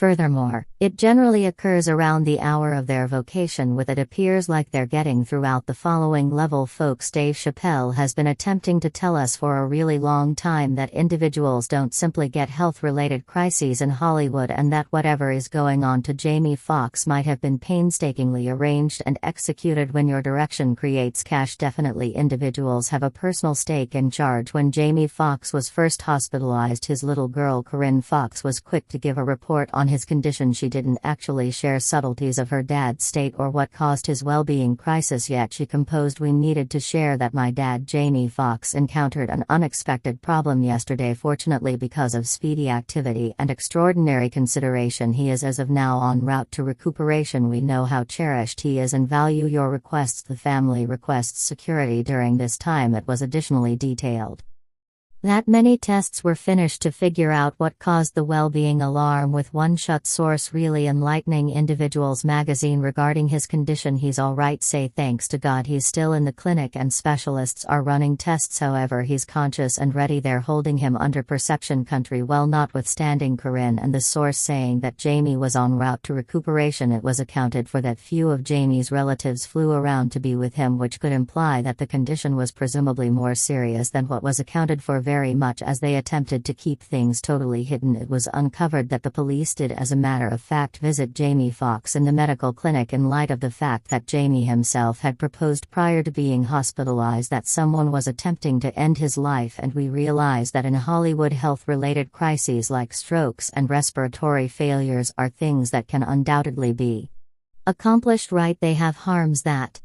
Furthermore, it generally occurs around the hour of their vocation, with it appears like they're getting throughout the following level. Folks, Dave Chappelle has been attempting to tell us for a really long time that individuals don't simply get health-related crises in Hollywood, and that whatever is going on to Jamie Foxx might have been painstakingly arranged and executed when your direction creates cash. Definitely individuals have a personal stake in charge. When Jamie Foxx was first hospitalized, his little girl Corinne Foxx was quick to give a report on his condition. She didn't actually share subtleties of her dad's state or what caused his well-being crisis, yet she composed, "We needed to share that my dad Jamie Foxx encountered an unexpected problem yesterday. Fortunately, because of speedy activity and extraordinary consideration, he is as of now en route to recuperation. We know how cherished he is and value your requests. The family requests security during this time." It was additionally detailed that many tests were finished to figure out what caused the well-being alarm, with one shut source really enlightening Individuals magazine regarding his condition. "He's all right, say thanks to God he's still in the clinic and specialists are running tests, however he's conscious and ready. They're holding him under perception country well." Notwithstanding Corinne and the source saying that Jamie was en route to recuperation, it was accounted for that few of Jamie's relatives flew around to be with him, which could imply that the condition was presumably more serious than what was accounted for, very much as they attempted to keep things totally hidden. It was uncovered that the police did, as a matter of fact, visit Jamie Foxx in the medical clinic in light of the fact that Jamie himself had proposed prior to being hospitalized that someone was attempting to end his life. And we realize that in Hollywood, health-related crises like strokes and respiratory failures are things that can undoubtedly be accomplished right. They have harms that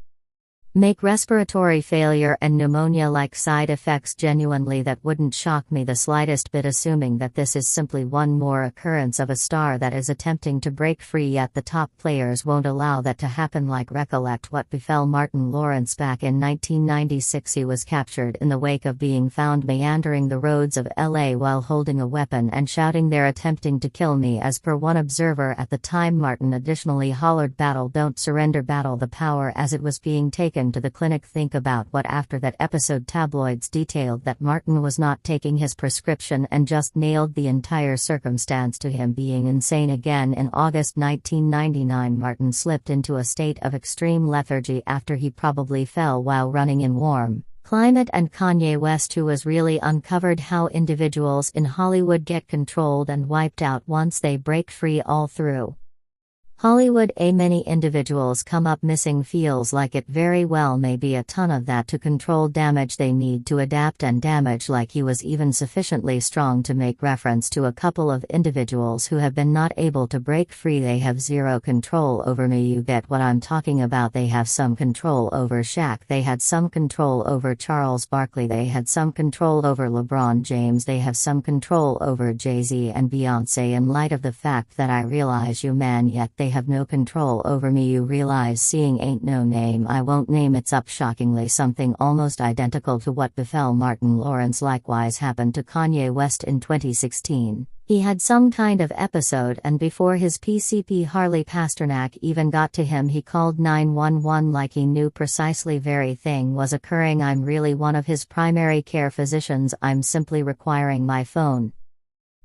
make respiratory failure and pneumonia-like side effects. Genuinely, that wouldn't shock me the slightest bit, assuming that this is simply one more occurrence of a star that is attempting to break free, yet the top players won't allow that to happen. Like, recollect what befell Martin Lawrence back in 1996. He was captured in the wake of being found meandering the roads of LA while holding a weapon and shouting, "They're attempting to kill me." As per one observer at the time, Martin additionally hollered, "Battle, don't surrender, battle the power," as it was being taken to the clinic. Think about what after that episode tabloids detailed that Martin was not taking his prescription and just nailed the entire circumstance to him being insane. Again, in August 1999, Martin slipped into a state of extreme lethargy after he probably fell while running in warm climate. And Kanye West, who was really uncovered how individuals in Hollywood get controlled and wiped out once they break free all through Hollywood. Many individuals come up missing. Feels like it very well may be a ton of that to control damage they need to adapt and damage. Like, he was even sufficiently strong to make reference to a couple of individuals who have been not able to break free. "They have zero control over me." You get what I'm talking about. They have some control over Shaq. They had some control over Charles Barkley. They had some control over LeBron James. They have some control over Jay-Z and Beyonce. In light of the fact that I realize you, man, yet they have no control over me. You realize seeing ain't no name I won't name. It's up. Shockingly, something almost identical to what befell Martin Lawrence likewise happened to Kanye West in 2016. He had some kind of episode, and before his PCP Harley Pasternak even got to him, he called 911 like he knew precisely very thing was occurring. "I'm really one of his primary care physicians. I'm simply requiring my phone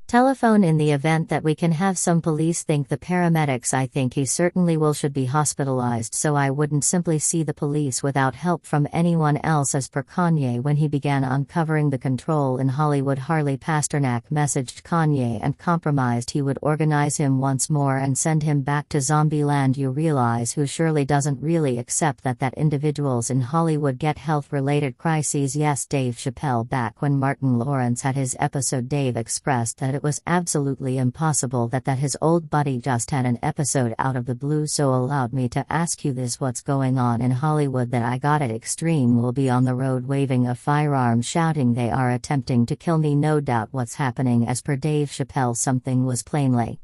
telephone in the event that we can have some police think the paramedics. I think he certainly will should be hospitalized, so I wouldn't simply see the police without help from anyone else." As per Kanye, when he began uncovering the control in Hollywood, Harley Pasternak messaged Kanye and compromised he would organize him once more and send him back to Zombieland. You realize who surely doesn't really accept that individuals in Hollywood get health-related crises. Yes, Dave Chappelle. Back when Martin Lawrence had his episode, Dave expressed that it was absolutely impossible that his old buddy just had an episode out of the blue. "So allowed me to ask you this: what's going on in Hollywood that I got it extreme? Will be on the road waving a firearm shouting, 'They are attempting to kill me.' No doubt what's happening." As per Dave Chappelle, something was plainly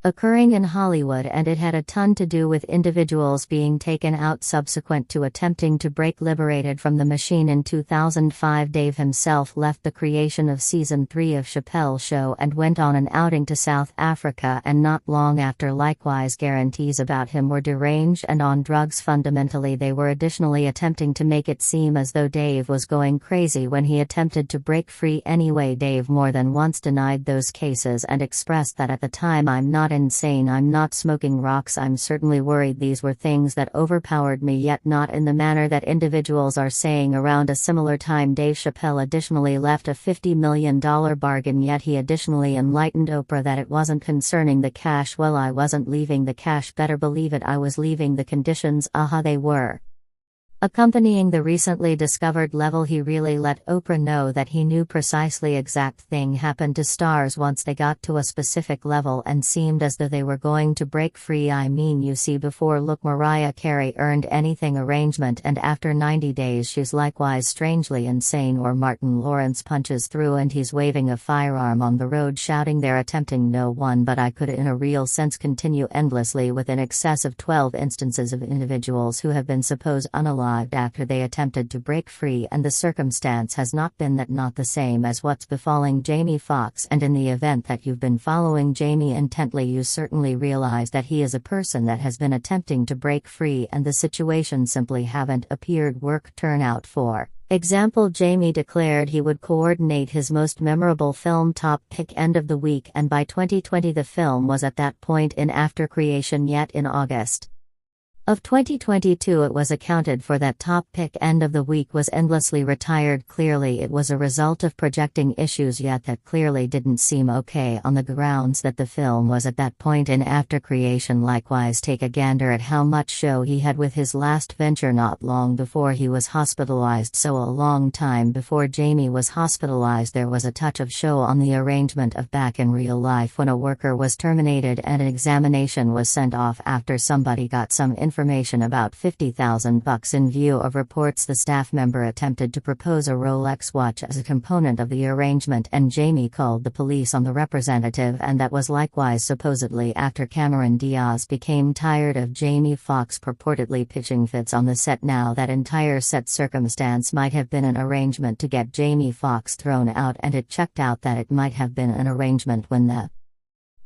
occurring in Hollywood, and it had a ton to do with individuals being taken out subsequent to attempting to break liberated from the machine. In 2005, Dave himself left the creation of Season 3 of Chappelle Show and went on an outing to South Africa, and not long after, likewise, guarantees about him were deranged and on drugs. Fundamentally, they were additionally attempting to make it seem as though Dave was going crazy when he attempted to break free anyway. Dave more than once denied those cases and expressed that at the time, "I'm not insane. I'm not smoking rocks. I'm certainly worried these were things that overpowered me, yet not in the manner that individuals are saying. Around a similar time, Dave Chappelle additionally left a $50 million bargain, yet he additionally enlightened Oprah that it wasn't concerning the cash. Well, I wasn't leaving the cash, better believe it, I was leaving the conditions. They were. Accompanying the recently discovered level, he really let Oprah know that he knew precisely exact thing happened to stars once they got to a specific level and seemed as though they were going to break free. I mean, you see, before look, Mariah Carey earned anything arrangement, and after 90 days she's likewise strangely insane. Or Martin Lawrence punches through and he's waving a firearm on the road shouting they're attempting no one, but I could in a real sense continue endlessly with in excess of 12 instances of individuals who have been supposed unalive after they attempted to break free, and the circumstance has not been that, not the same as what's befalling Jamie Foxx. And in the event that you've been following Jamie intently, you certainly realize that he is a person that has been attempting to break free, and the situation simply haven't appeared work turn out. For example, Jamie declared he would coordinate his most memorable film top pick end of the week, and by 2020 the film was at that point in after creation, yet in August of 2022 it was accounted for that top pick end of the week was endlessly retired. Clearly it was a result of projecting issues, yet that clearly didn't seem okay on the grounds that the film was at that point in after creation. Likewise, take a gander at how much show he had with his last venture not long before he was hospitalized. So a long time before Jamie was hospitalized there was a touch of show on the arrangement of back in real life when a worker was terminated and an examination was sent off after somebody got some information about $50,000 in view of reports the staff member attempted to propose a Rolex watch as a component of the arrangement, and Jamie called the police on the representative, and that was likewise supposedly after Cameron Diaz became tired of Jamie Foxx purportedly pitching fits on the set. Now that entire set circumstance might have been an arrangement to get Jamie Foxx thrown out, and it checked out that it might have been an arrangement when the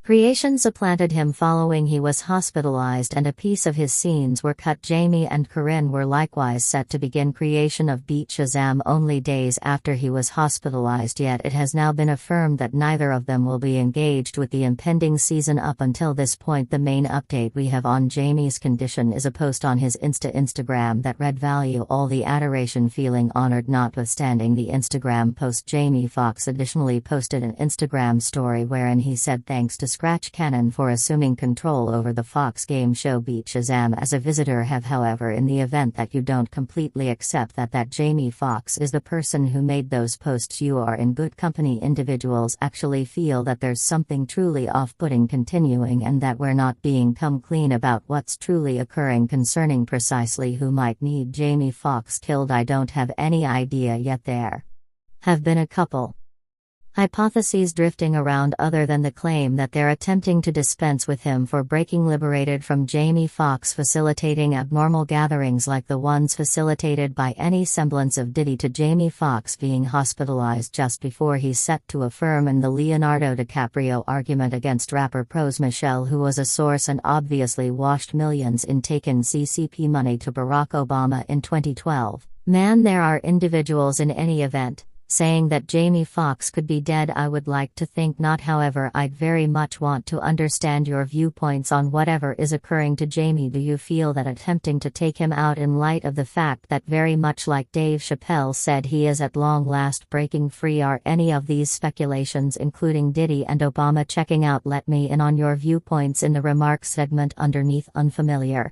creation supplanted him following he was hospitalized, and a piece of his scenes were cut. Jamie and Corinne were likewise set to begin creation of Beat Shazam only days after he was hospitalized, yet it has now been affirmed that neither of them will be engaged with the impending season. Up until this point, the main update we have on Jamie's condition is a post on his Instagram that read, "Value all the adoration, feeling honored." Notwithstanding the Instagram post, Jamie Foxx additionally posted an Instagram story wherein he said thanks to Scratch Cannon for assuming control over the Fox game show Beat Shazam as a visitor. Have however, in the event that you don't completely accept that Jamie Foxx is the person who made those posts, you are in good company. Individuals actually feel that there's something truly off-putting continuing, and that we're not being come clean about what's truly occurring concerning precisely who might need Jamie Foxx killed. I don't have any idea yet. There have been a couple hypotheses drifting around other than the claim that they're attempting to dispense with him for breaking liberated from Jamie Foxx facilitating abnormal gatherings like the ones facilitated by any semblance of Diddy, to Jamie Foxx being hospitalized just before he's set to affirm in the Leonardo DiCaprio argument against rapper Pros Michelle, who was a source and obviously washed millions in taken CCP money to Barack Obama in 2012. Man, there are individuals in any event saying that Jamie Foxx could be dead. I would like to think not. However, I'd very much want to understand your viewpoints on whatever is occurring to Jamie. Do you feel that attempting to take him out, in light of the fact that very much like Dave Chappelle said he is at long last breaking free? Are any of these speculations, including Diddy and Obama, checking out? Let me in on your viewpoints in the remarks segment underneath. Unfamiliar